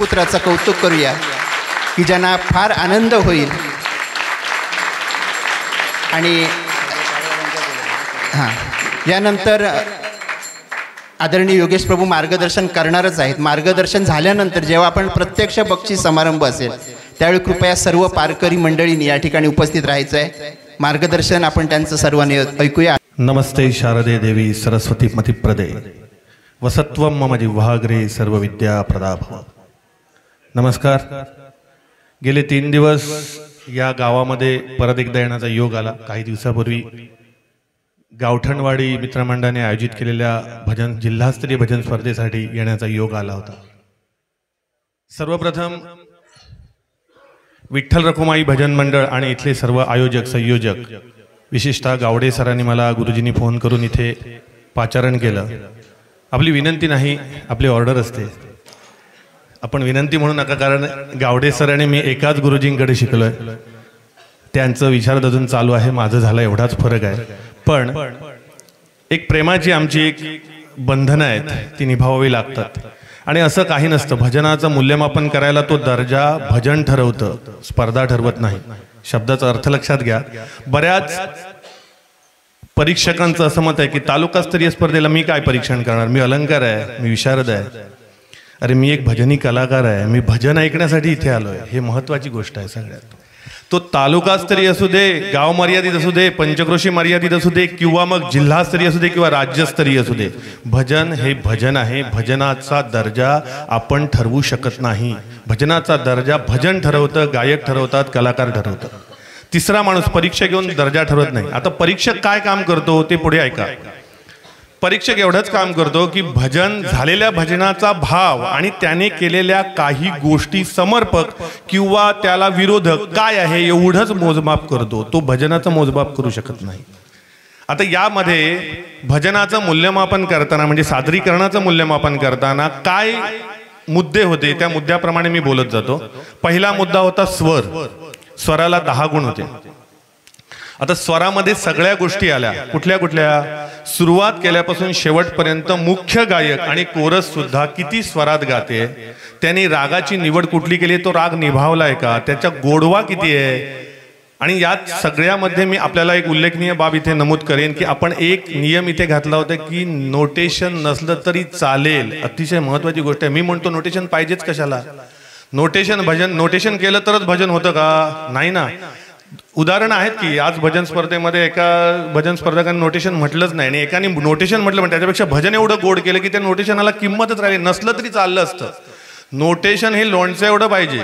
पुत्राचं कौतुक करूया की ज्यांना फार आनंद होईल. आणि हां, यानंतर आदरणीय योगेश प्रभू मार्गदर्शन करणारच आहेत. मार्गदर्शन झाल्यानंतर जेव्हा आपण प्रत्यक्ष बक्षीस समारंभ असेल त्यावेळी कृपया सर्व पारकरी मंडळींनी या ठिकाणी उपस्थित राहायचं आहे. मार्गदर्शन आपण त्यांचं सर्वांनी ऐकूया. नमस्ते शारदे देवी सरस्वती मतिप्रदे वसत्वं मम जिह्वाग्रे सर्व विद्या प्रदाभव. नमस्कार. गेले 3 दिवस या गावामध्ये परत एकदा येण्याचा योग आला. काही दिवसापूर्वी गावठणवाडी मित्रमंडळाने आयोजित केलेल्या जिल्हास्तरीय भजन स्पर्धेसाठी येण्याचा योग आला होता. सर्वप्रथम विठ्ठल रखुमाई भजन मंडळ आणि इथले सर्व आयोजक संयोजक, विशेषतः गावडे सरांनी मला गुरुजींनी फोन करून इथे पाचारण केलं. आपली विनंती नाही, आपली ऑर्डर असते. आपण विनंती म्हणू नका, कारण गावडे सर आणि मी एकाच गुरुजींकडे शिकलोय. त्यांचं विचार अजून चालू आहे, माझं झालं, एवढाच फरक आहे. पण एक प्रेमाची आमची एक बंधनं आहेत, ती निभावावी लागतात. आणि असं काही नसतं. भजनाचं मूल्यमापन करायला तो दर्जा भजन ठरवतं, स्पर्धा ठरवत नाही. शब्दाचा अर्थ लक्षात घ्या. बऱ्याच परीक्षकांचं असं मत आहे की तालुकास्तरीय स्पर्धेला मी काय परीक्षण करणार, मी अलंकार आहे, मी विशारद आहे. अरे मी एक भजनी कलाकार आहे, मी भजन ऐकण्यासाठी इथे आलोय. हे महत्वाची गोष्ट आहे सगळ्यात. तो तालुकास्तरीय असू दे, गाव मर्यादित असू दे, पंचक्रोशी मर्यादित असू दे, किंवा मग जिल्हास्तरीय असू दे किंवा राज्यस्तरीय असू दे, भजन हे भजन आहे. भजनाचा दर्जा आपण ठरवू शकत नाही. भजनाचा दर्जा भजन ठरवतं, गायक ठरवतात, कलाकार ठरवतात. तिसरा माणूस परीक्षा घेऊन दर्जा ठरवत नाही. आता परीक्षक काय काम करतो ते पुढे ऐका. परीक्षक एवढंच काम करतो की भजन झालेल्या भजनाचा भाव आणि त्याने केलेल्या काही गोष्टी समर्पक किंवा त्याला विरोधक काय आहे एवढंच मोजमाप करतो. तो भजनाचं मोजमाप करू शकत नाही. आता यामध्ये भजनाचं मूल्यमापन करताना म्हणजे सादरीकरणाचं मूल्यमापन करताना काय मुद्दे होते त्या मुद्द्याप्रमाणे मी बोलत जातो. पहिला मुद्दा होता स्वर. स्वराला 10 गुण होते. आता स्वरामध्ये सगळ्या गोष्टी आल्या. कुठल्या कुठल्या? सुरुवात केल्यापासून शेवटपर्यंत मुख्य गायक आणि कोरस सुद्धा किती स्वरात गाते, त्यांनी रागाची निवड कुठली केली, तो राग निभावलाय का, त्याचा गोडवा किती आहे. आणि यात सगळ्यामध्ये मी आपल्याला एक उल्लेखनीय बाब इथे नमूद करेन की आपण एक नियम इथे घातला होता की नोटेशन नसलं तरी चालेल. अतिशय महत्वाची गोष्ट आहे. मी म्हणतो नोटेशन पाहिजेच कशाला. नोटेशन केलं तरच भजन होतं का? नाही ना. उदाहरण आहेत की आज भजन स्पर्धेमध्ये एका भजन स्पर्धकांनी नोटेशन म्हटलंच नाही आणि एकाने नोटेशन म्हटलं, पण त्याच्यापेक्षा भजन एवढं गोड केलं की त्या नोटेशनाला किंमतच राहिली. नसलं तरी चाललं असतं. नोटेशन हे लोणचं एवढं पाहिजे.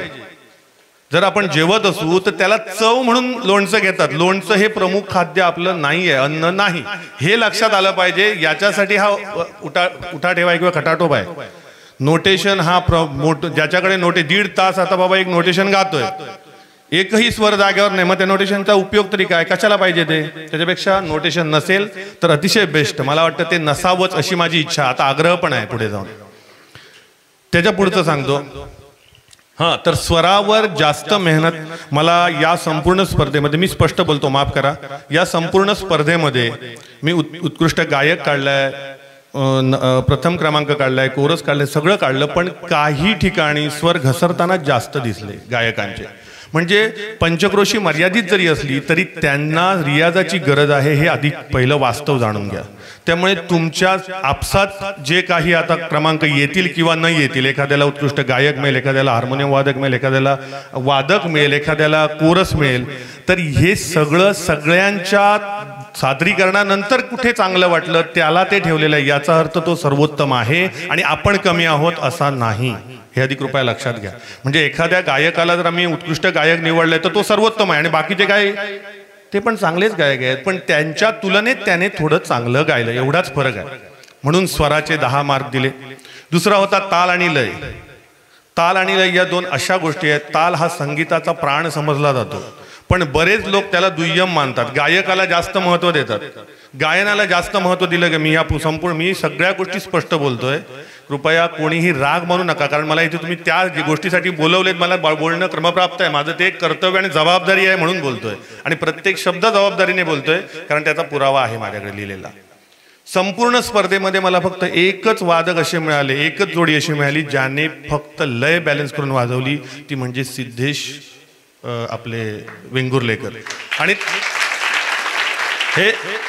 जर आपण जेवत असू तर त्याला चव म्हणून लोणचं घेतात. लोणचं हे प्रमुख खाद्य आपलं नाहीये, अन्न नाही, हे लक्षात आलं पाहिजे. याच्यासाठी हा उठा ठेवाय किंवा खटाटोप आहे. नोटेशन हा ज्याच्याकडे 1.5 तास आता बाबा एक नोटेशन गातोय, एकही स्वर जागेवर नाही, मग त्या नोटेशनचा उपयोग तरी काय, कशाला पाहिजे ते. त्याच्यापेक्षा नोटेशन नसेल तर अतिशय बेस्ट. मला वाटतं ते नसावंच अशी माझी इच्छा, आता आग्रह पण आहे पुढे जाऊन. त्याच्या पुढचं सांगतो. हां, तर स्वरावर जास्त मेहनत मला या संपूर्ण स्पर्धेमध्ये, मी स्पष्ट बोलतो, माफ करा, या संपूर्ण स्पर्धेमध्ये मी उत्कृष्ट गायक काढलाय, प्रथम क्रमांक काढलाय, कोरस काढलाय, सगळं काढलं. पण काही ठिकाणी स्वर घसरताना जास्त दिसले गायकांचे. म्हणजे पंचक्रोशी मर्यादित जरी असली तरी त्यांना रियाजाची गरज आहे हे आधी पहिलं वास्तव जाणून घ्या. त्यामुळे तुमच्या आपसात जे काही आता क्रमांक येतील किंवा न येतील, एखाद्याला उत्कृष्ट गायक मिळेल, एखाद्याला हार्मोनियम वादक मिळेल, एखाद्याला वादक मिळेल, एखाद्याला कोरस मिळेल, तर हे सगळं सगळ्यांच्या सादरीकरणानंतर कुठे चांगलं वाटलं त्याला ते ठेवलेलं आहे. याचा अर्थ तो सर्वोत्तम आहे आणि आपण कमी आहोत असा नाही. हे आधी कृपया लक्षात घ्या. म्हणजे एखाद्या गायकाला जर आम्ही उत्कृष्ट गायक निवडले तर तो सर्वोत्तम आहे आणि बाकीचे काय ते पण चांगलेच गायक आहेत, पण त्यांच्या तुलनेत त्याने थोडं चांगलं गायलं, एवढाच फरक आहे. म्हणून स्वराचे 10 मार्क दिले. दुसरा होता ताल आणि लय. ताल आणि लय या 2 अशा गोष्टी आहेत. ताल हा संगीताचा प्राण समजला जातो, पण बरेच लोक त्याला दुय्यम मानतात. गायकाला जास्त महत्व देतात, गायनाला जास्त महत्व दिलं. मी या संपूर्ण मी सगळ्या गोष्टी स्पष्ट बोलतोय. कृपया कोणीही राग मानू नका, कारण मला इथे तुम्ही त्या गोष्टीसाठी बोलवलेत, मला बोलणं क्रमप्राप्त आहे, माझं ते एक कर्तव्य आणि जबाबदारी आहे म्हणून बोलतोय. आणि प्रत्येक शब्द जबाबदारीने बोलतोय, कारण त्याचा पुरावा आहे माझ्याकडे लिहिलेला. संपूर्ण स्पर्धेमध्ये मला फक्त एकच वादक असे मिळाले, एकच जोडी अशी मिळाली ज्याने फक्त लय बॅलन्स करून वाजवली, ती म्हणजे सिद्धेश आपले वेंगुर्लेकर. आणि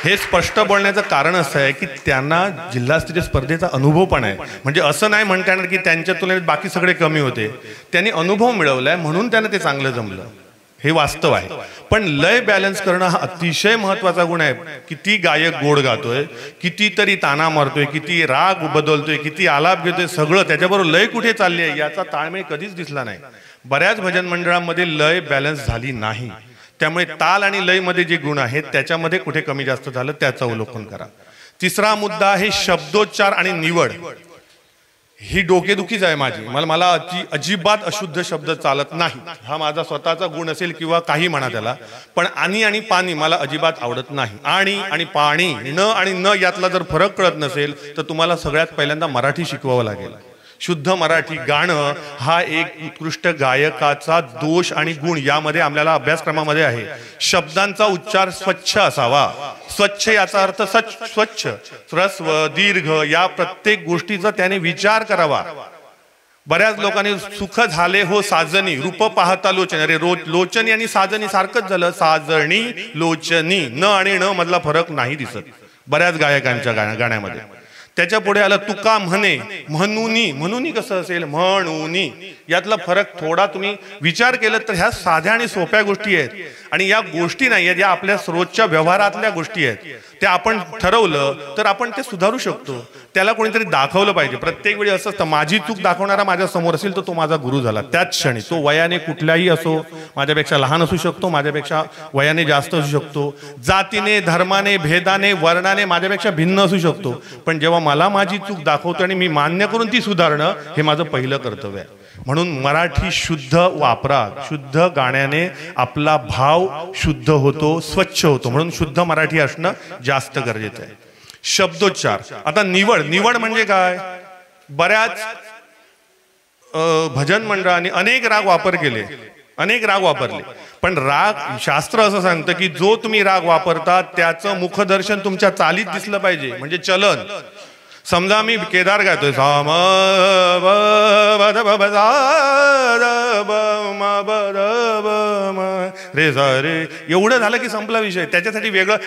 हे स्पष्ट बोलण्याचं कारण असं आहे की त्यांना जिल्हास्तरीय स्पर्धेचा अनुभव पण आहे. म्हणजे असं नाही म्हणता येणार की त्यांच्या तुलनेत बाकी सगळे कमी होते. त्यांनी अनुभव मिळवलाय म्हणून त्यांना ते चांगलं जमलं, हे वास्तव आहे. पण लय बॅलन्स करणं हा अतिशय महत्वाचा गुण आहे. किती गायक गोड गातोय, कितीतरी ताना मारतोय, किती राग बदलतोय, किती आलाप घेतोय, सगळं त्याच्याबरोबर लय कुठे चालली आहे याचा ताळमेळ कधीच दिसला नाही. बऱ्याच भजन मंडळांमध्ये लय बॅलन्स झाली नाही. त्यामुळे ताल आणि लय मध्ये जे गुण आहेत त्याच्यामध्ये कुठे कमी जास्त झालं त्याचं अवलोकन करा. तिसरा मुद्दा आहे शब्दोच्चार आणि निवड. ही डोकेदुखीच आहे माझी. मला अजिबात अशुद्ध शब्द चालत नाही. हा माझा स्वतःचा गुण असेल किंवा काही म्हणा त्याला, पण आणि पाणी मला अजिबात आवडत नाही. आणि पाणी न आणि न यातला जर फरक कळत नसेल तर तुम्हाला सगळ्यात पहिल्यांदा मराठी शिकवावं लागेल. शुद्ध मराठी गाणं हा एक उत्कृष्ट गायकाचा दोष आणि गुण यामध्ये आपल्याला अभ्यासक्रमामध्ये आहे. शब्दांचा उच्चार स्वच्छ असावा. स्वच्छ याचा अर्थ स्वच्छ, ह्रस्व दीर्घ या प्रत्येक गोष्टीचा त्याने विचार करावा. बऱ्याच लोकांनी सुख झाले हो साजनी रूप पाहता लोचनी. अरे लोचनी आणि साजनी सारखंच झालं. साजणी लोचनी, न आणि न मधला फरक नाही दिसत बऱ्याच गायकांच्या गाण्यामध्ये. त्याच्या पुढे आलं तुका म्हणे, म्हणूनी कसं असेल, म्हणूनी यातला फरक थोडा तुम्ही विचार केलं तर ह्या साध्या आणि सोप्या गोष्टी आहेत. आणि या गोष्टी नाही आहेत, या आपल्या रोजच्या व्यवहारातल्या गोष्टी आहेत. त्या आपण ठरवलं तर आपण ते सुधारू शकतो. त्याला कोणीतरी दाखवलं पाहिजे. प्रत्येक वेळी असं असतं माझी चूक दाखवणारा माझ्या समोर असेल तर तो माझा गुरु झाला. त्याच क्षणी तो वयाने कुठल्याही असो, माझ्यापेक्षा लहान असू शकतो, माझ्यापेक्षा वयाने जास्त असू शकतो, जातीने धर्माने भेदाने वर्णाने माझ्यापेक्षा भिन्न असू शकतो. पण जेव्हा मला माझी चूक दाखवतो आणि मी मान्य करून ती सुधारणं हे माझं पहिलं कर्तव्य आहे. म्हणून मराठी शुद्ध वापरा. शुद्ध गाण्याने आपला भाव शुद्ध होतो, स्वच्छ होतो. म्हणून शुद्ध मराठी असणं जास्त गरजेचं आहे. शब्दोच्चार. आता निवड म्हणजे काय? बऱ्याच भजन मंडळांनी अनेक राग वापरले, पण राग शास्त्र असं सांगतं की जो तुम्ही राग वापरता त्याचं मुखदर्शन तुमच्या चालीत दिसलं पाहिजे. म्हणजे चलन. समजा मी केदार गायतोय, रे सा रे, एवढं झालं की संपला विषय. त्याच्यासाठी वेगळं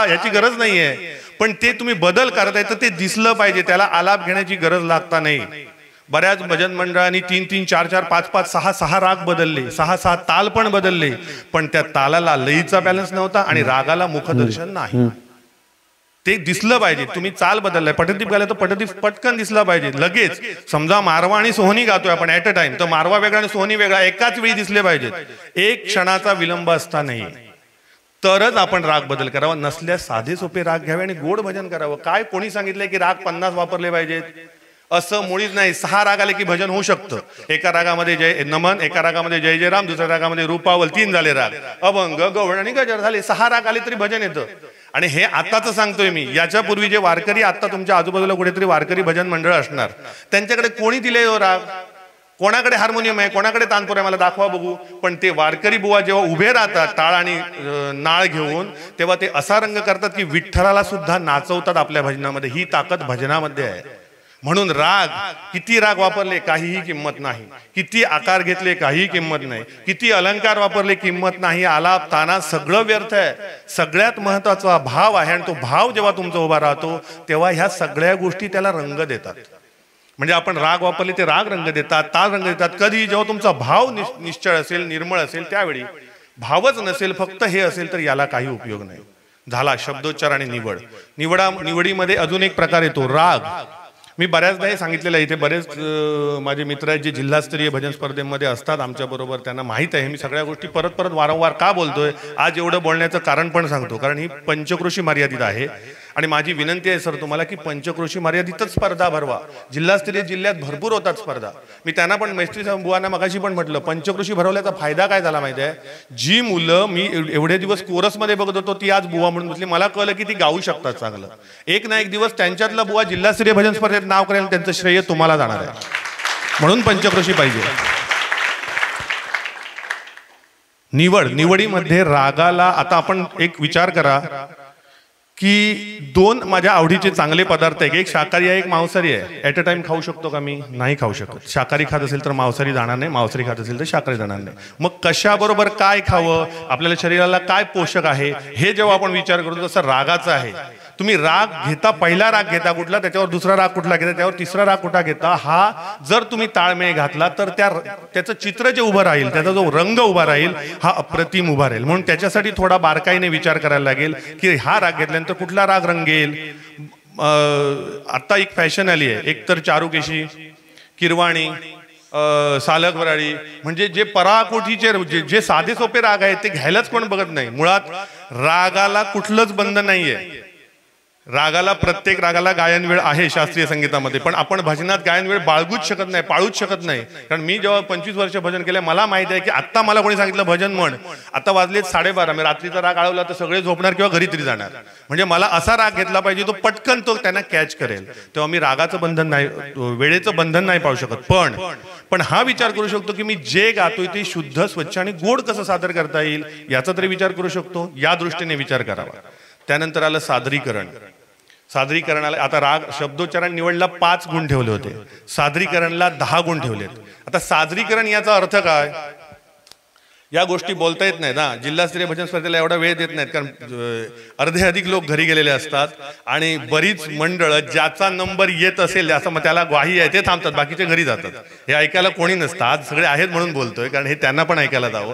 याची गरज नाहीये. पण ते तुम्ही बदल करताय तर ते दिसलं पाहिजे. त्याला आलाप घेण्याची गरज लागता नाही. बऱ्याच भजन मंडळांनी 3-3, 4-4, 5-5, 6-6 राग बदलले, 6-6 ताल पण बदलले, पण त्या तालाला लयीचा बॅलन्स नव्हता आणि रागाला मुखदर्शन नाही. ते दिसलं पाहिजे. तुम्ही चाल बदललाय, पटदीप गायला तर पटदीप पटकन दिसला पाहिजे लगेच. समजा मारवा आणि सोहनी गातोय आपण ऍट अ टाइम, तर मारवा वेगळा आणि सोहनी वेगळा एकाच वेळी दिसले पाहिजेत. एक क्षणाचा विलंब असता नाही. तरच आपण राग बदल करावा. नसल्यास साधे सोपे राग घ्यावे आणि गोड भजन करावं. काय कोणी सांगितलंय की राग 50 वापरले पाहिजेत? असं मुळीच नाही. 6 राग आले की भजन होऊ शकतं. एका रागामध्ये जय नमन, एका रागामध्ये जय जय राम, दुसऱ्या रागामध्ये रूपावल, 3 झाले राग. अभंग, गवळ आणि गजर झाले. 6 राग आले तरी भजन येतं. आणि हे आताच सांगतोय मी. याच्या पूर्वी जे वारकरी, आता तुमच्या आजूबाजूला कुठेतरी वारकरी भजन मंडळ असणार, त्यांच्याकडे कोणी दिले हो राग? कोणाकडे हार्मोनियम आहे, कोणाकडे तानपूर आहे, मला दाखवा बघू. पण ते वारकरी बुवा जेव्हा उभे राहतात टाळ आणि नाळ घेऊन, तेव्हा ते असा रंग करतात की विठ्ठलाला सुद्धा नाचवतात आपल्या भजनामध्ये. ही ताकद भजनामध्ये आहे. म्हणून राग, किती राग वापरले काहीही किंमत नाही. किती आकार घेतले काहीही किंमत नाही. किती अलंकार वापरले किंमत नाही. आलाप ताना सगळं व्यर्थ आहे. सगळ्यात महत्वाचा भाव आहे. आणि तो भाव जेव्हा तुमचा उभा राहतो तेव्हा ह्या सगळ्या गोष्टी त्याला रंग देतात. म्हणजे आपण राग वापरले ते राग रंग देतात, ताल रंग देतात. कधी जेव्हा तुमचा भाव निश्चळ असेल, निर्मळ असेल, त्यावेळी. भावच नसेल, फक्त हे असेल तर याला काही उपयोग नाही. झाला शब्दोच्चार आणि निवडीमध्ये अजून एक प्रकार येतो राग. मी बऱ्याचदा हे सांगितलेलं आहे. इथे बरेच माझे मित्र आहेत जे जिल्हास्तरीय भजन स्पर्धेमध्ये असतात आमच्या बरोबर. त्यांना माहीत आहे मी सगळ्या गोष्टी परत वारंवार का बोलतोय. आज एवढं बोलण्याचं कारण पण सांगतो, कारण ही पंचक्रोशी मर्यादित आहे. आणि माझी विनंती आहे सर तुम्हाला की पंचक्रोशी मर्यादितच स्पर्धा भरवा. जिल्हास्तरीय जिल्ह्यात भरपूर होतात स्पर्धा. मी त्यांना पण मैत्री बुवांना मगाशी पण म्हटलं, पंचक्रोशी भरवल्याचा फायदा काय झाला माहिती आहे? जी मुलं मी एवढे दिवस कोरसमध्ये बघत होतो ती आज बुवा म्हणून बसली. मला कळलं की ती गाऊ शकतात चांगलं. एक ना एक दिवस त्यांच्यातला बुवा जिल्हास्तरीय भजन स्पर्धेत नाव करेल, त्यांचं श्रेय तुम्हाला जाणार आहे. म्हणून पंचक्रोशी पाहिजे. निवडीमध्ये रागाला आता आपण एक विचार करा की दोन माझ्या आवडीचे चांगले पदार्थ आहे, एक शाकाहारी आहे एक मांसाहारी आहे. ॲट अ टाइम खाऊ शकतो का मी? नाही खाऊ शकत. शाकाहारी खात असेल तर मांसाहारी जाणार नाही, मांसाहारी खात असेल तर शाकाहारी जाणार नाही. मग कशाबरोबर काय खावं, आपल्याला शरीराला काय पोषक आहे, हे जेव्हा आपण विचार करतो तसं रागाचं आहे. तुम्ही राग घेता, पहिला राग घेता कुठला, त्याच्यावर दुसरा राग कुठला घेता, त्यावर तिसरा राग कुठला घेता, हा जर तुम्ही ताळमेळ घातला तर त्याचं चित्र जे उभं राहील, त्याचा जो रंग उभा राहील हा अप्रतिम उभा राहील. म्हणून त्याच्यासाठी थोडा बारकाईने विचार करायला लागेल की हा राग घेतल्यानंतर कुठला राग रंगेल. आता एक फॅशन आली आहे, एक तर चारुकेशी, किरवाणी, सालक वराळी, म्हणजे जे पराकोटीचे जे साधे सोपे राग आहेत ते घ्यायलाच कोण बघत नाही. मुळात रागाला कुठलंच बंधन नाहीये. रागाला, प्रत्येक रागाला गायन वेळ आहे शास्त्रीय संगीतामध्ये, पण आपण भजनात गायन वेळ बाळगूच शकत नाही, पाळूच शकत नाही. कारण मी जेव्हा 25 वर्ष भजन केलं, मला माहिती आहे की आता मला कोणी सांगितलं भजन म्हण, आता वाजलेत 12:30, मी रात्रीचा राग आळवला तर सगळे झोपणार किंवा घरी तरी जाणार. म्हणजे मला असा राग घेतला पाहिजे तो पटकन तो त्यांना कॅच करेल. तेव्हा मी रागाचं बंधन नाही, वेळेचं बंधन नाही पाळू शकत. पण हा विचार करू शकतो की मी जे गातोय ते शुद्ध, स्वच्छ आणि गोड कसं सादर करता येईल याचा तरी विचार करू शकतो. या दृष्टीने विचार करावा. त्यानंतर आलं सादरीकरण. सादरीकरणाला आता राग शब्दोच्चारण निवडला 5 गुण ठेवले होते, सादरीकरणला 10 गुण ठेवलेत. आता सादरीकरण याचा अर्थ काय, या गोष्टी बोलता येत नाहीत ना. जिल्हास्तरीय भजन स्पर्धेला एवढा वेळ देत नाहीत, कारण अर्धे अधिक लोक घरी गेलेले असतात आणि बरीच मंडळ ज्याचा नंबर येत असेल असं मग त्याला ग्वाही आहे ते थांबतात, बाकीचे घरी जातात. हे ऐकायला कोणी नसतं. आज सगळे आहेत म्हणून बोलतोय, कारण हे त्यांना पण ऐकायला जावं.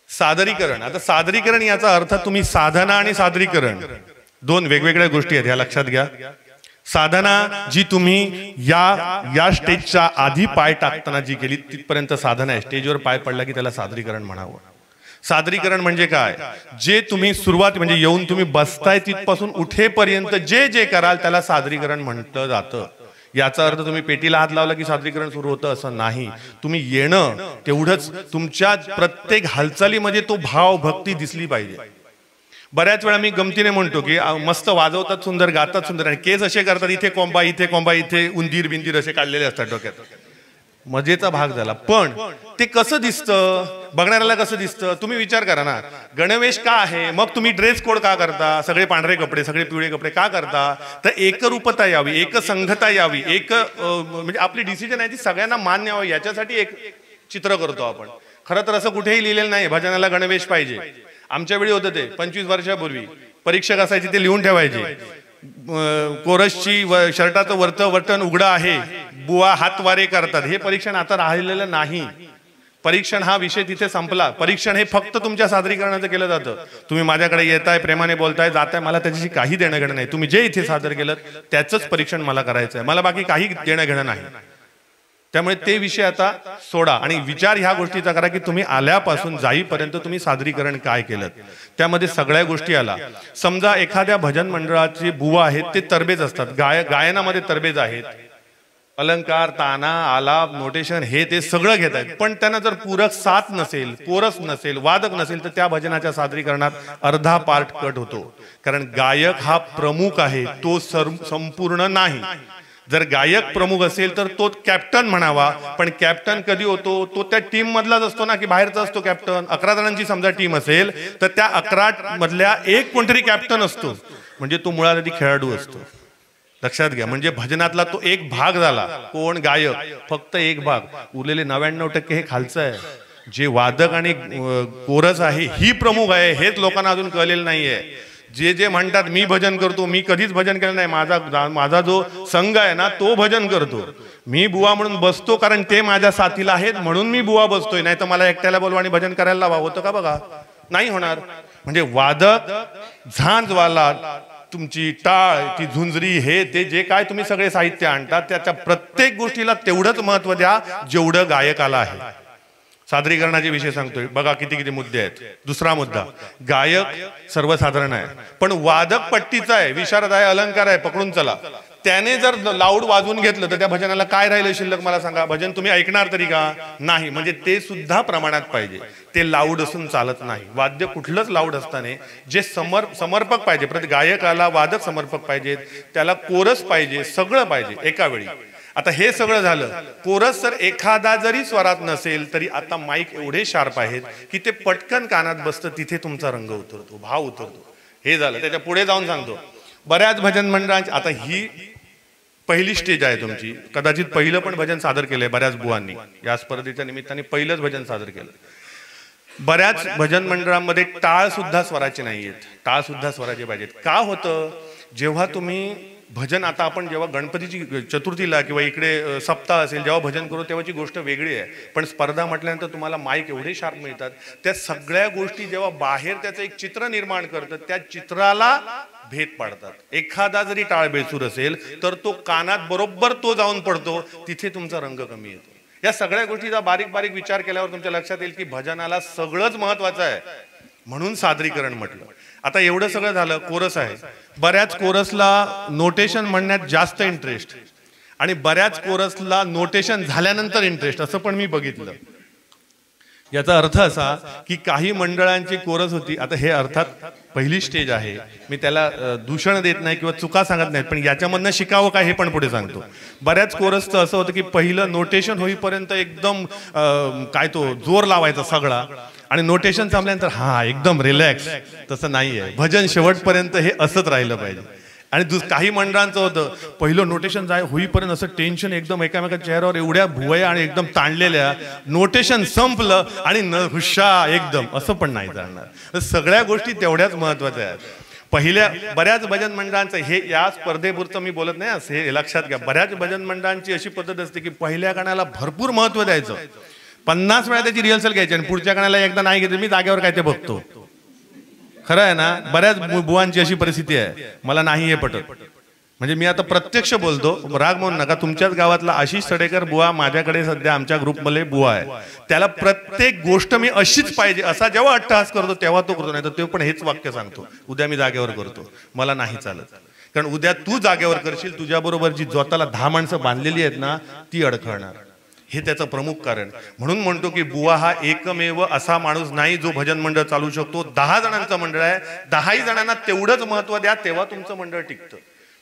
सादरीकरण. आता सादरीकरण याचा अर्थ तुम्ही साधना आणि सादरीकरण दोन वेगवेगळ्या गोष्टी आहेत, ह्या लक्षात घ्या. साधना जी तुम्ही या स्टेजच्या आधी पाय टाकताना जी केली तिथपर्यंत साधना आहे. स्टेजवर पाय पडला की त्याला सादरीकरण म्हणावं. सादरीकरण म्हणजे काय, जे तुम्ही सुरुवात म्हणजे येऊन तुम्ही बसताय तिथपासून उठेपर्यंत जे जे कराल त्याला सादरीकरण म्हटलं जातं. याचा अर्थ तुम्ही पेटीला हात लावला की सादरीकरण सुरू होतं असं नाही. तुम्ही येणं तेवढंच, तुमच्या प्रत्येक हालचालीमध्ये तो भाव भक्ती दिसली पाहिजे. बऱ्याच वेळा मी गमतीने म्हणतो की मस्त वाजवतात सुंदर, गातात सुंदर, आणि केस असे करतात, इथे कोंबा, इथे कोंबा, इथे उंदीर बिंदीर असे काढलेले असतात डोक्यात. मजेचा भाग झाला, पण ते कसं दिसतं, बघणाऱ्याला कसं दिसतं तुम्ही विचार करा ना. गणवेश का आहे, मग तुम्ही ड्रेस कोड का करता, सगळे पांढरे कपडे, सगळे पिवळे कपडे का करता, तर एकरूपता यावी, एकसंघता यावी, म्हणजे आपली डिसिजन आहे ती सगळ्यांना मान्य व्हावी याच्यासाठी एक चित्र करतो आपण. खरं तर असं कुठेही लिहिलेलं नाही भजनाला गणवेश पाहिजे. आमच्या वेळी होतं ते 25 वर्षापूर्वी परीक्षक असायची ते लिहून ठेवायचे, कोरसची शर्टाचं वरचं बटन उघडं आहे, बुवा हातवारे करतात. हे परीक्षण आता राहिलेलं नाही. परीक्षण हा विषय तिथे संपला. परीक्षण हे फक्त तुमच्या सादरीकरणाचं केलं जातं. तुम्ही माझ्याकडे येताय, प्रेमाने बोलताय, जाताय, मला त्याच्याशी काही देणं घेणं नाही. तुम्ही जे इथे सादर केलं त्याचंच परीक्षण मला करायचं आहे, मला बाकी काही देणं घेणं नाही. त्यामुळे ते विषय आता सोडा आणि विचार ह्या गोष्टीचा करा की तुम्ही आल्यापासून जाईपर्यंत तुम्ही सादरीकरण काय केलं. त्यामध्ये सगळ्या गोष्टी आला. समजा एखाद्या भजन मंडळाचे बुवा आहेत ते तरबेज असतात, गायनामध्ये तरबेज आहेत, अलंकार, ताना, आलाप, नोटेशन हे ते सगळं घेत आहेत, पण त्यांना जर पूरक साथ नसेल, कोरस नसेल, वादक नसेल तर त्या भजनाच्या सादरीकरणात अर्धा पार्ट कट होतो. कारण गायक हा प्रमुख आहे, तो संपूर्ण नाही. जर गायक प्रमुख असेल तर तो कॅप्टन म्हणावा, पण कॅप्टन कधी होतो, तो त्या टीम मधलाच असतो ना की बाहेरचा असतो कॅप्टन. 11 जणांची समजा टीम असेल तर त्या 11 मधल्या एक कोणतरी कॅप्टन असतो, म्हणजे तो मुळात आधी खेळाडू असतो. लक्षात घ्या. म्हणजे भजनातला तो एक भाग झाला, कोण, गायक, फक्त एक भाग. उरलेले 99% हे खालचं आहे. जे वादक आणि कोरस आहे ही प्रमुख आहे, हेच लोकांना अजून कळलेलं नाहीये. जे म्हणतात मी भजन करतो, मी कधीच भजन केलं नाही, माझा जो संघ आहे ना तो भजन करतो, मी बुवा म्हणून बसतो कारण ते माझ्या साथीला आहेत म्हणून मी बुवा बसतोय, नाही तर मला एकट्याला बोलवा आणि भजन करायला लावा. होतं का बघा, नाही होणार. म्हणजे वादक, झांजवाला, तुमची टाळ, ती झुंजरी, हे ते जे काय तुम्ही सगळे साहित्य आणतात त्याच्या प्रत्येक गोष्टीला तेवढंच महत्व द्या जेवढं गायकाला आहे. सादरीकरणाचे विषय सांगतोय बघा, किती किती मुद्दे आहेत. दुसरा मुद्दा, गायक सर्वसाधारण आहे पण वादक पट्टीचा आहे, विशारद आहे, अलंकार आहे, पकडून चला. त्याने जर लाऊड वाजवून घेतलं तर त्या भजनाला काय राहिलं शिल्लक मला सांगा. भजन तुम्ही ऐकणार तरी का नाही. म्हणजे ते सुद्धा प्रमाणात पाहिजे, ते लाऊड असून चालत नाही. वाद्य कुठलंच लाऊड असताना जे समर्पक पाहिजे, प्रति गायकाला वादक समर्पक पाहिजेत, त्याला कोरस पाहिजे, सगळं पाहिजे एका वेळी. आता हे सगळं झालं, कोरस जर एखादा जरी स्वरात नसेल तरी आता माईक एवढे शार्प आहेत की ते पटकन कानात बसतं, तिथे तुमचा रंग उतरतो, भाव उतरतो. हे झालं. त्याच्या पुढे जाऊन सांगतो, बऱ्याच भजन मंडळांची, आता ही पहिली स्टेज आहे तुमची, कदाचित पहिलं पण भजन सादर केलंय बऱ्याच बुवांनी, या स्पर्धेच्या निमित्ताने पहिलंच भजन सादर केलं. बऱ्याच भजन मंडळांमध्ये टाळ सुद्धा स्वराचे नाहीयेत, टाळ सुद्धा स्वराचे पाहिजेत. का होतं, जेव्हा तुम्ही भजन, आता आपण जेव्हा गणपतीची चतुर्थीला किंवा इकडे सप्ताह असेल जेव्हा भजन करू तेव्हाची गोष्ट वेगळी आहे, पण स्पर्धा म्हटल्यानंतर तुम्हाला माईक एवढे शार्प मिळतात, त्या सगळ्या गोष्टी जेव्हा बाहेर त्याचं एक चित्र निर्माण करतात, त्या चित्राला भेद पाडतात. एखादा जरी टाळ बेसूर असेल तर तो कानात बरोबर तो जाऊन पडतो, तिथे तुमचा रंग कमी येतो. या सगळ्या गोष्टीचा बारीक बारीक विचार केल्यावर तुमच्या लक्षात येईल की भजनाला सगळंच महत्वाचं आहे, म्हणून सादरीकरण म्हटलं. आता एवढं सगळं झालं, कोरस आहे. बऱ्याच कोरसला नोटेशन म्हणण्यात जास्त इंटरेस्ट आणि बऱ्याच कोरसला नोटेशन झाल्यानंतर इंटरेस्ट, असं पण मी बघितलं. याचा अर्थ असा की काही मंडळांची कोरस होती, आता हे अर्थात पहिली स्टेज आहे, मी त्याला दूषण देत नाही किंवा चुका सांगत नाहीत, पण याच्यामधनं शिकावं काय हे पण पुढे सांगतो. बऱ्याच कोरसचं असं होतं की पहिलं नोटेशन होईपर्यंत एकदम काय तो जोर लावायचा सगळा, आणि नोटेशन थांबल्यानंतर हा एकदम रिलॅक्स. तसं नाही आहे, भजन शेवटपर्यंत हे असंच राहिलं पाहिजे. आणि काही मंडळांचं होतं, पहिलं नोटेशन होईपर्यंत असं टेन्शन, एकदम एकामेकाच्या चेहऱ्यावर एवढ्या भुवया आणि एकदम ताणलेल्या, नोटेशन संपलं आणि हुशा एकदम, असं पण नाही चालणार. सगळ्या गोष्टी तेवढ्याच महत्वाच्या आहेत. पहिल्या बऱ्याच भजन मंडळांचं हे, या स्पर्धेपुरतं मी बोलत नाही, असे हे लक्षात घ्या. बऱ्याच भजन मंडळांची अशी पद्धत असते की पहिल्या गाण्याला भरपूर महत्व द्यायचं, 50 वेळा त्याची रिहर्सल घ्यायची, आणि पुढच्या गाण्याला एकदा नाही घेतलं, मी जागेवर काय ते बघतो. खरं आहे ना, बऱ्याच बुवांची अशी परिस्थिती आहे, मला नाही हे पटत. म्हणजे मी आता प्रत्यक्ष बोलतो, राग म्हणू नका. तुमच्याच गावातला आशिष सडेकर बुवा माझ्याकडे सध्या आमच्या ग्रुपमध्ये बुवा आहे, त्याला प्रत्येक गोष्ट मी अशीच पाहिजे असा जेव्हा अट्टहास करतो तेव्हा तो करतो, नाही तर तो पण हेच वाक्य सांगतो, उद्या मी जागेवर करतो, मला नाही चालत. कारण उद्या तू जागेवर करशील, तुझ्याबरोबर जी जोताला 10 माणसं बांधलेली आहेत ना, ती अडखळणार. हे त्याचं प्रमुख कारण. म्हणून म्हणतो की बुवा हा एकमेव असा माणूस नाही जो भजन मंडळ चालू शकतो. 10 जणांचं मंडळ आहे, 10ही जणांना तेवढंच महत्व द्या, तेव्हा तुमचं मंडळ टिकतं.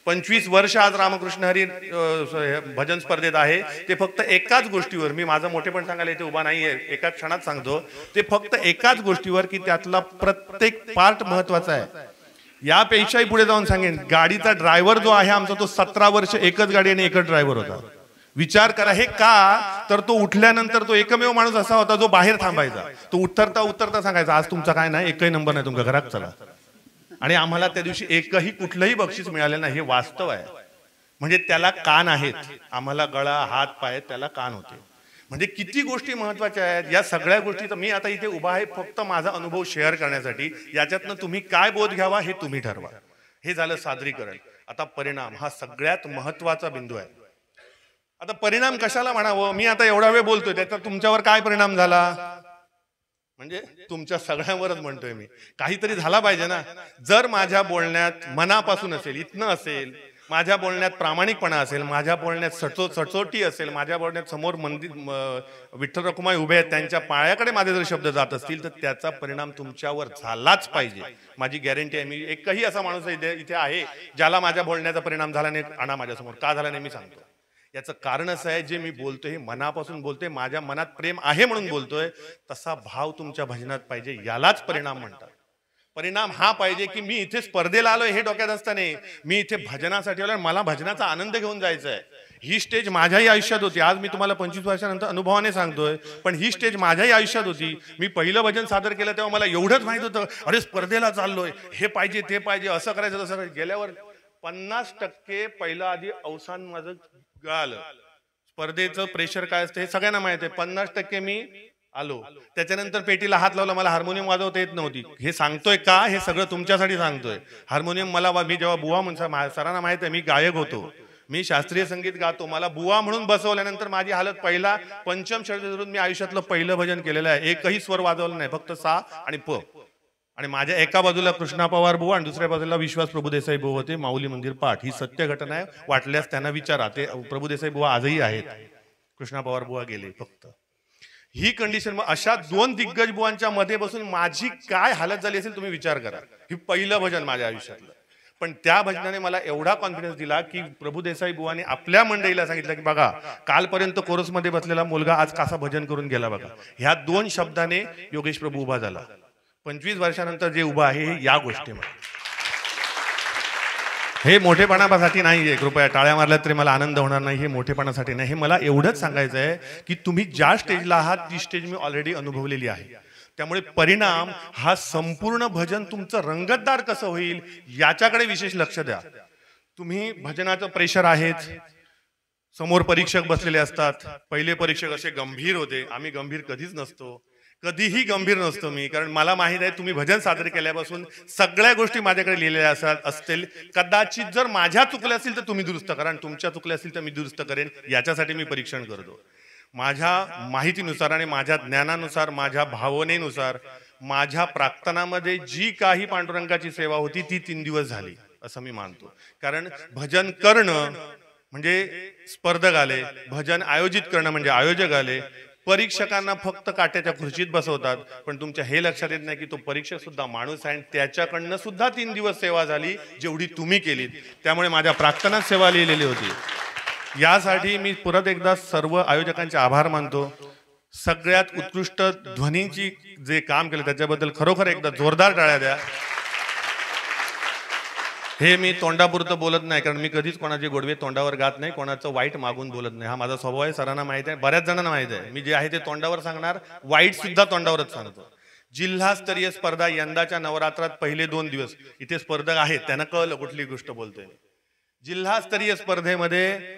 25 वर्ष आज रामकृष्ण हरी भजन स्पर्धेत आहे, ते फक्त एकाच गोष्टीवर, मी माझं मोठेपण सांगायला इथे उभा नाहीये, एका क्षणात सांगतो, ते फक्त एकाच गोष्टीवर की त्यातला प्रत्येक पार्ट महत्वाचा आहे. यापेक्षाही पुढे जाऊन सांगेन, गाडीचा ड्रायव्हर जो आहे आमचा, तो 17 वर्ष एकच गाडी आणि एकच ड्रायव्हर होता. विचार करा, हे का, तर तो उठल्यानंतर तो एकमेव माणूस असा होता जो बाहेर थांबायचा. तो उतरता उतरता सांगायचा, आज तुमचा काय नाही, एकही नंबर नाही तुमच्या घरात, चला. आणि आम्हाला त्या दिवशी एकही कुठलंही बक्षीस मिळालं नाही, हे वास्तव आहे. म्हणजे त्याला कान आहेत, आम्हाला गळा हात पाय त्याला कान होते. म्हणजे किती गोष्टी महत्वाच्या आहेत. या सगळ्या गोष्टी, तर मी आता इथे उभा आहे फक्त माझा अनुभव शेअर करण्यासाठी, याच्यातनं तुम्ही काय बोध घ्यावा हे तुम्ही ठरवा. हे झालं सादरीकरण. आता परिणाम हा सगळ्यात महत्वाचा बिंदू आहे. आता परिणाम कशाला म्हणावं, मी आता एवढा वेळ बोलतोय, त्याचा तुमच्यावर काय परिणाम झाला, म्हणजे तुमच्या सगळ्यांवरच म्हणतोय मी, काहीतरी झाला पाहिजे ना. जर माझ्या बोलण्यात मनापासून असेल, इथनं असेल, माझ्या बोलण्यात प्रामाणिकपणा असेल, माझ्या बोलण्यात सचोटी असेल, माझ्या बोलण्यात समोर मंदिर विठ्ठल रखुमाई उभे आहेत त्यांच्या पायाकडे माझे जर शब्द जात असतील, तर त्याचा परिणाम तुमच्यावर झालाच पाहिजे, माझी गॅरंटी आहे. मी एकही असा माणूस इथे आहे ज्याला माझ्या बोलण्याचा परिणाम झाला नाही, आणा माझ्यासमोर. का झाला नाही मी सांगतो. याचं कारण असं आहे, जे मी बोलतोय हे मनापासून बोलतोय, माझ्या मनात प्रेम आहे म्हणून बोलतोय, तसा भाव तुमच्या भजनात पाहिजे, यालाच परिणाम म्हणतात. परिणाम हा पाहिजे की मी इथे स्पर्धेला आलोय हे डोक्यात असताना, मी इथे भजनासाठी आलोय, मला भजनाचा आनंद घेऊन जायचा आहे. ही स्टेज माझ्याही आयुष्यात होती. आज मी तुम्हाला 25 वर्षानंतर अनुभवाने सांगतोय, पण ही स्टेज माझ्याही आयुष्यात होती. मी पहिलं भजन सादर केलं तेव्हा मला एवढंच माहित होतं, अरे स्पर्धेला चाललोय, हे पाहिजे ते पाहिजे, असं करायचं तसं करायचं. गेल्यावर 50% पहिलं आधी अवसान माझं गळालं. स्पर्धेचं प्रेशर काय असतं हे सगळ्यांना माहिती आहे. 50% मी आलो, त्याच्यानंतर पेटीला हात लावला, मला हार्मोनियम वाजवता येत नव्हती. हे सांगतोय का, हे सगळं तुमच्यासाठी सांगतोय. हार्मोनियम मला, मी जेव्हा बुवा म्हणून, सरांना माहित आहे मी गायक होतो, मी शास्त्रीय संगीत गातो, मला बुवा म्हणून बसवल्यानंतर माझी हालत, पहिला पंचम षड धरून मी आयुष्यातलं पहिलं भजन केलेलं आहे, एकही स्वर वाजवला नाही, फक्त सा आणि प. आणि माझ्या एका बाजूला कृष्णा पवार बुवा आणि दुसऱ्या बाजूला विश्वास प्रभुदेसाई बुवा होते, माऊली मंदिर पाठ. ही सत्य घटना आहे, वाटल्यास त्यांना विचारा, ते प्रभुदेसाई बुवा आजही आहेत, कृष्णा पवार बुवा गेले. फक्त ही कंडिशन, अशा 2 दिग्गज बुवांच्या मध्ये बसून माझी काय हालत झाली असेल तुम्ही विचार करा. ही पहिलं भजन माझ्या आयुष्यातलं, पण त्या भजनाने मला एवढा कॉन्फिडन्स दिला की प्रभुदेसाई बुवांनी आपल्या मंडळीला सांगितलं की बघा, कालपर्यंत कोरसमध्ये बसलेला मुलगा आज कसा भजन करून गेला बघा. ह्या 2 शब्दाने योगेश प्रभू उभा झाला. 25 वर्षानंतर जे उभा आहे या गोष्टीमध्ये. हे मोठेपणासाठी नाही आहे, कृपया टाळ्या मारल्यात तरी मला आनंद होणार नाही, हे मोठेपणासाठी नाही. हे मला एवढंच सांगायचं आहे की तुम्ही ज्या स्टेजला आहात ती स्टेज मी ऑलरेडी अनुभवलेली आहे. त्यामुळे परिणाम हा संपूर्ण भजन तुमचं रंगतदार कसं होईल याच्याकडे विशेष लक्ष द्या. तुम्ही भजनाचं प्रेशर आहेच, समोर परीक्षक बसलेले असतात. पहिले परीक्षक असे गंभीर होते, आम्ही गंभीर कधीच नसतो, कधीही गंभीर नसतो मी, कारण मला माहित आहे तुम्ही भजन सादर केल्यापासून सगळ्या गोष्टी माझ्याकडे लिहिलेल्या असतील. कदाचित जर माझ्या चुकल्या असतील तर तुम्ही दुरुस्त करा, आणि तुमच्या चुकल्या असतील तर मी दुरुस्त करेन. याच्यासाठी मी परीक्षण करतो. माझ्या माहितीनुसार आणि माझ्या ज्ञानानुसार, माझ्या भावनेनुसार, माझ्या प्रार्थनामध्ये जी काही पांडुरंगाची सेवा होती ती 3 दिवस झाली असं मी मानतो. कारण भजन करणं म्हणजे स्पर्धक आले, भजन आयोजित करणं म्हणजे आयोजक आले. परीक्षकांना फक्त काट्याच्या खुर्चीत बसवतात, पण तुमच्या हे लक्षात येत नाही की तो परीक्षक सुद्धा माणूस आहे, त्याच्याकडनं सुद्धा 3 दिवस सेवा झाली जेवढी तुम्ही केलीत. त्यामुळे माझ्या प्रार्थनात सेवा लिहिलेली होती. यासाठी मी परत एकदा सर्व आयोजकांचे आभार मानतो. सगळ्यात उत्कृष्ट ध्वनीची जे काम केलं त्याच्याबद्दल खरोखर एकदा जोरदार टाळ्या द्या. हे मी तोंडापुरतं बोलत नाही, कारण मी कधीच कोणाचे गोडवे तोंडावर गात नाही, कोणाचं वाईट मागून बोलत नाही. हा माझा स्वभाव आहे, सरांना माहित आहे, बऱ्याच जणांना माहित आहे. मी जे आहे ते तोंडावर सांगणार, वाईट सुद्धा तोंडावरच सांगतो. जिल्हास्तरीय स्पर्धा यंदाच्या नवरात्रात पहिले 2 दिवस इथे स्पर्धक आहेत, त्यांना कळलं कुठली गोष्ट बोलतोय. जिल्हास्तरीय स्पर्धेमध्ये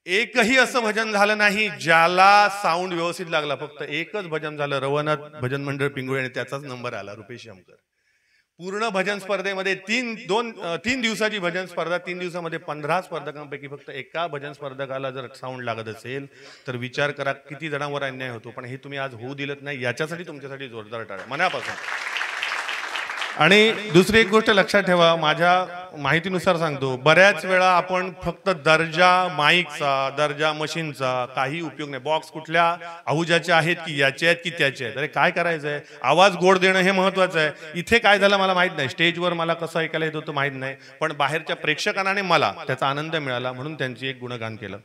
एकही असं भजन झालं नाही ज्याला साऊंड व्यवस्थित लागला. फक्त एकच भजन झालं, रवनाथ भजन मंडळ पिंगुळे, आणि त्याचाच नंबर आला, रुपेश शंकर. पूर्ण भजन स्पर्धेमध्ये 3 दिवसाची भजन स्पर्धा, 3 दिवसामध्ये 15 स्पर्धकांपैकी फक्त एका भजन स्पर्धकाला जर साऊंड लागत असेल तर विचार करा किती जणांवर अन्याय होतो. पण हे तुम्ही आज होऊ दिलत नाही, याच्यासाठी तुमच्यासाठी जोरदार टाळ्या मनापासून. आणि दुसरी एक गोष्ट लक्षात ठेवा, माझ्या माहितीनुसार सांगतो, बऱ्याच वेळा आपण फक्त दर्जा माईकचा, दर्जा मशीनचा काही उपयोग नाही. बॉक्स कुठल्या आहुजाचे आहेत की याचे आहेत की त्याचे आहेत. अरे काय करायचं आहे, आवाज गोड देणं हे महत्वाचं आहे. इथे काय झालं मला माहित नाही, स्टेजवर मला कसं ऐकायला येत होतं माहित नाही, पण बाहेरच्या प्रेक्षकांना मला त्याचा आनंद मिळाला, म्हणून त्यांची एक गुणगान केलं.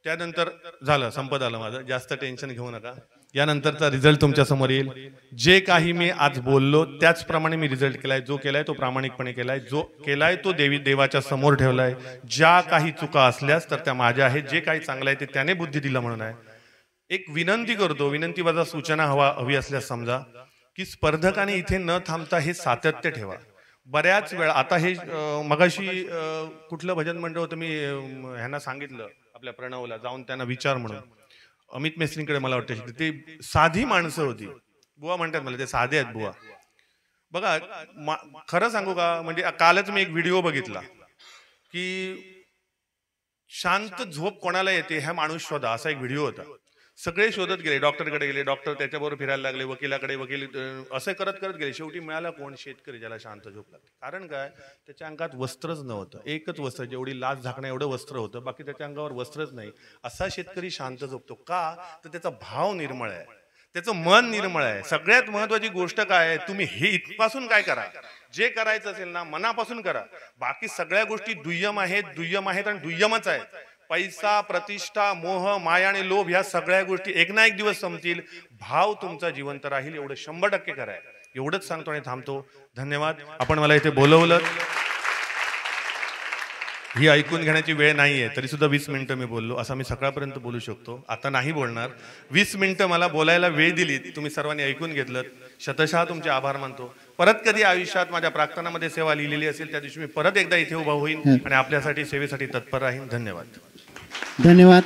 त्यानंतर झालं, संपत आलं माझं, जास्त टेन्शन घेऊ नका. यानंतरचा रिझल्ट तुमच्या समोर येईल. जे काही मी आज बोललो त्याचप्रमाणे मी रिझल्ट केलाय. जो केलाय तो प्रामाणिकपणे केलाय, जो केलाय तो देवाच्या समोर ठेवलाय. ज्या काही चुका असल्यास तर त्या माझ्या आहेत, जे काही चांगलं आहे ते त्याने बुद्धी दिलं म्हणून आहे. एक विनंती करतो, विनंती वजा सूचना हवी असल्यास समजा की स्पर्धकाने इथे न थांबता हे सातत्य ठेवा. बऱ्याच वेळा आता हे मगाशी कुठलं भजन मंडळ होतं, मी ह्यांना सांगितलं आपल्या प्रणवला जाऊन त्यांना विचार म्हणून, अमित मेस्त्रींकडे मला वाटतं, ते साधी माणसं होती. बुवा म्हणतात मला, ते साधे आहेत बुवा. बघा खरं सांगू का, म्हणजे कालच मी एक व्हिडिओ बघितला की शांत झोप कोणाला येते ह्या माणूस शोधा, असा एक व्हिडिओ होता. सगळे शोधत गेले, डॉक्टरकडे गेले, डॉक्टर त्याच्याबरोबर फिरायला लागले, वकिलाकडे, वकील असं करत करत गेले. शेवटी मिळाला कोण, शेतकरी, ज्याला शांत झोप लागते. कारण काय, त्याच्या अंगात वस्त्रच नव्हतं. एकच वस्त्र, जेवढी लाच झाकणं एवढं वस्त्र होतं, बाकी त्याच्या अंगावर वस्त्रच नाही. असा शेतकरी शांत झोपतो का, तर त्याचा भाव निर्मळ आहे, त्याचं मन निर्मळ आहे. सगळ्यात महत्वाची गोष्ट काय आहे, तुम्ही हे इथपासून काय करा, जे करायचं असेल ना मनापासून करा. बाकी सगळ्या गोष्टी दुय्यम आहेत आणि दुय्यमच आहेत. पैसा, प्रतिष्ठा, मोह, माया आणि लोभ ह्या सगळ्या गोष्टी एक ना एक दिवस संपतील. भाव तुमचा जिवंत राहील, एवढं 100% करा. एवढंच सांगतो आणि थांबतो. धन्यवाद. आपण मला इथे बोलवलं, ही ऐकून घेण्याची वेळ नाहीये, तरी सुद्धा 20 मिनिटं मी बोललो. असं मी सकाळपर्यंत बोलू शकतो, आता नाही बोलणार. 20 मिनिटं मला बोलायला वेळ दिली, तुम्ही सर्वांनी ऐकून घेतलं, शतशः तुमचे आभार मानतो. परत कधी आयुष्यात माझ्या प्रार्थनामध्ये सेवा लिहिलेली असेल त्या दिवशी मी परत एकदा इथे उभा होईन आणि आपल्यासाठी सेवेसाठी तत्पर राहीन. धन्यवाद. धन्यवाद.